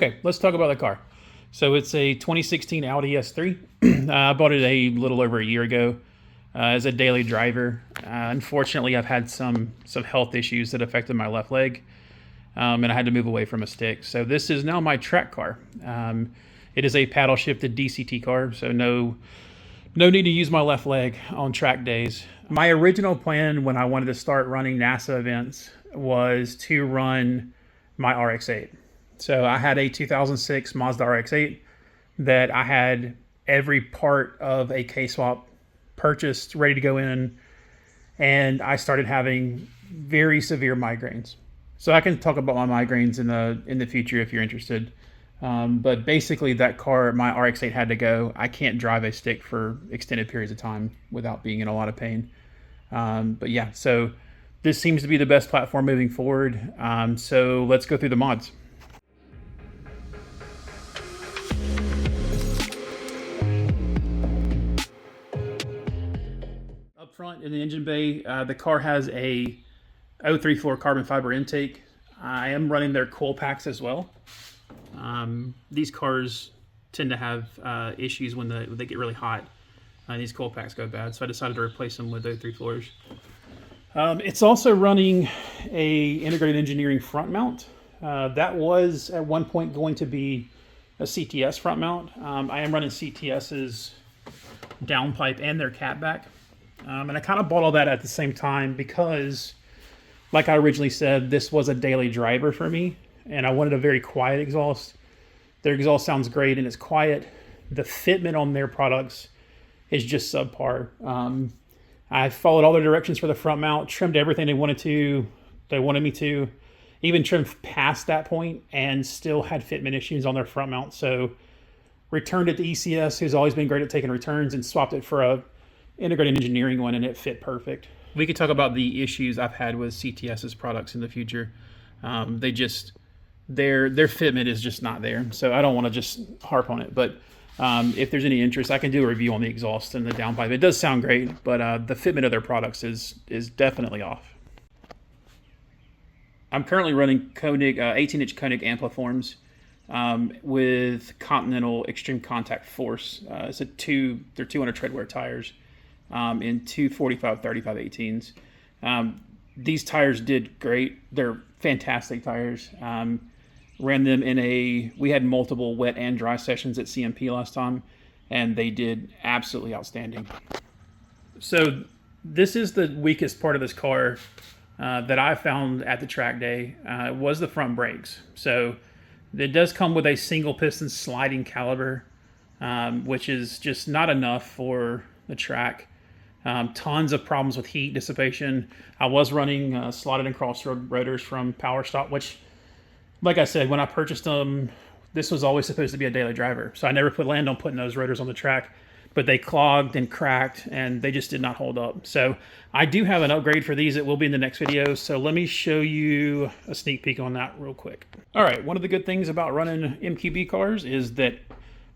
Okay, let's talk about the car. So it's a 2016 Audi S3. I bought it a little over a year ago as a daily driver. Unfortunately, I've had some health issues that affected my left leg, and I had to move away from a stick. So this is now my track car. It is a paddle shifted DCT car, so no need to use my left leg on track days. My original plan when I wanted to start running NASA events was to run my RX-8. So I had a 2006 Mazda RX-8 that I had every part of a K-swap purchased, ready to go in, and I started having very severe migraines. So I can talk about my migraines in the future if you're interested. But basically that car, my RX-8 had to go. I can't drive a stick for extended periods of time without being in a lot of pain. But yeah, so this seems to be the best platform moving forward. So let's go through the mods. Up front in the engine bay, the car has a 034 carbon fiber intake. I am running their coil packs as well. These cars tend to have issues when they get really hot. These coil packs go bad, so I decided to replace them with 034s. It's also running a integrated engineering front mount. That was at one point going to be a CTS front mount. I am running CTS's downpipe and their catback. And I kind of bought all that at the same time because, like I originally said, this was a daily driver for me, and I wanted a very quiet exhaust. Their exhaust sounds great and it's quiet. The fitment on their products is just subpar. I followed all their directions for the front mount, trimmed everything they wanted me to, even trimmed past that point, and still had fitment issues on their front mount. So returned it to ECS, who's always been great at taking returns, and swapped it for a integrated engineering one, and it fit perfect. We could talk about the issues I've had with CTS's products in the future. Their fitment is just not there, so I don't want to just harp on it. But if there's any interest, I can do a review on the exhaust and the downpipe. It does sound great, but the fitment of their products is definitely off. I'm currently running Koenig 18-inch Koenig ampliforms with Continental Extreme Contact Force. They're 200 treadwear tires in 245/35 18s. These tires did great. They're fantastic tires. Ran them we had multiple wet and dry sessions at CMP last time, and they did absolutely outstanding. So this is the weakest part of this car that I found at the track day, was the front brakes. So it does come with a single piston sliding caliber, which is just not enough for the track. Tons of problems with heat dissipation. I was running slotted and crossroad rotors from Power Stop, which, like I said, when I purchased them, this was always supposed to be a daily driver. So I never planned on putting those rotors on the track, but they clogged and cracked and they just did not hold up. So I do have an upgrade for these. It will be in the next video. So let me show you a sneak peek on that real quick. All right, one of the good things about running MQB cars is that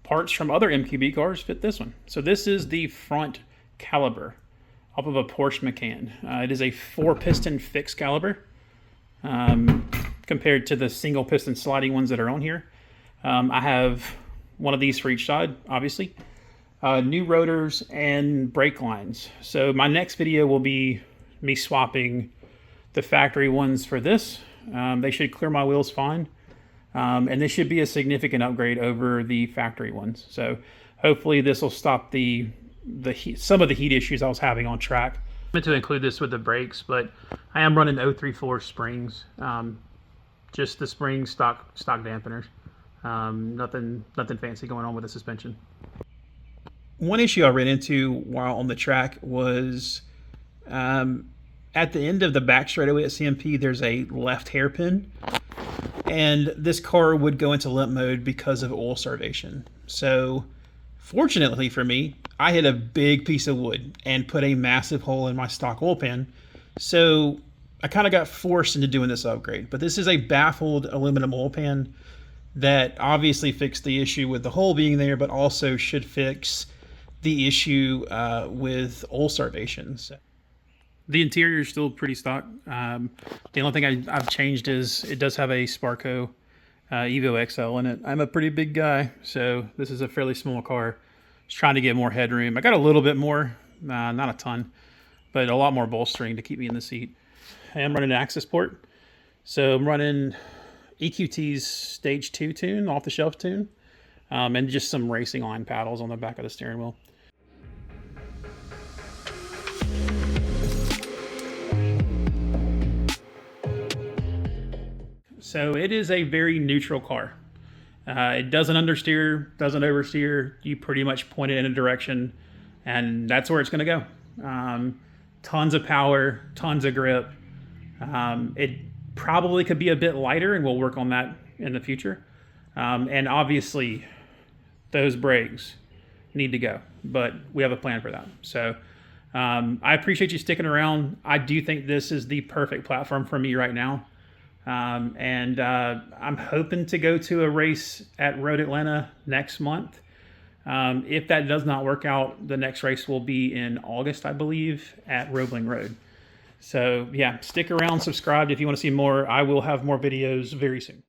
parts from other MQB cars fit this one. So this is the front caliber off of a Porsche Macan. It is a 4-piston fixed caliber compared to the single piston sliding ones that are on here. I have one of these for each side, obviously. New rotors and brake lines. So my next video will be me swapping the factory ones for this. They should clear my wheels fine. And this should be a significant upgrade over the factory ones. So hopefully this will stop some of the heat issues I was having on track. I meant to include this with the brakes, but I am running 034 springs. Just the spring stock dampeners. Nothing fancy going on with the suspension. One issue I ran into while on the track was at the end of the back straightaway at CMP, there's a left hairpin, and this car would go into limp mode because of oil starvation. So fortunately for me, I hit a big piece of wood and put a massive hole in my stock oil pan. So I kind of got forced into doing this upgrade. But this is a baffled aluminum oil pan that obviously fixed the issue with the hole being there, but also should fix the issue with oil starvation. So the interior is still pretty stock. The only thing I've changed is it does have a Sparco Evo XL in it. I'm a pretty big guy, so this is a fairly small car. Just trying to get more headroom. I got a little bit more, not a ton, but a lot more bolstering to keep me in the seat. I am running an access port, so I'm running EQT's Stage 2 tune, off-the-shelf tune, and just some racing line paddles on the back of the steering wheel. So it is a very neutral car. It doesn't understeer, doesn't oversteer. You pretty much point it in a direction, and that's where it's going to go. Tons of power, tons of grip. It probably could be a bit lighter, and we'll work on that in the future. And obviously, those brakes need to go, but we have a plan for that. So I appreciate you sticking around. I do think this is the perfect platform for me right now. And I'm hoping to go to a race at Road Atlanta next month. If that does not work out, the next race will be in August, I believe, at Roebling Road. So yeah, stick around, subscribe if you want to see more. I will have more videos very soon.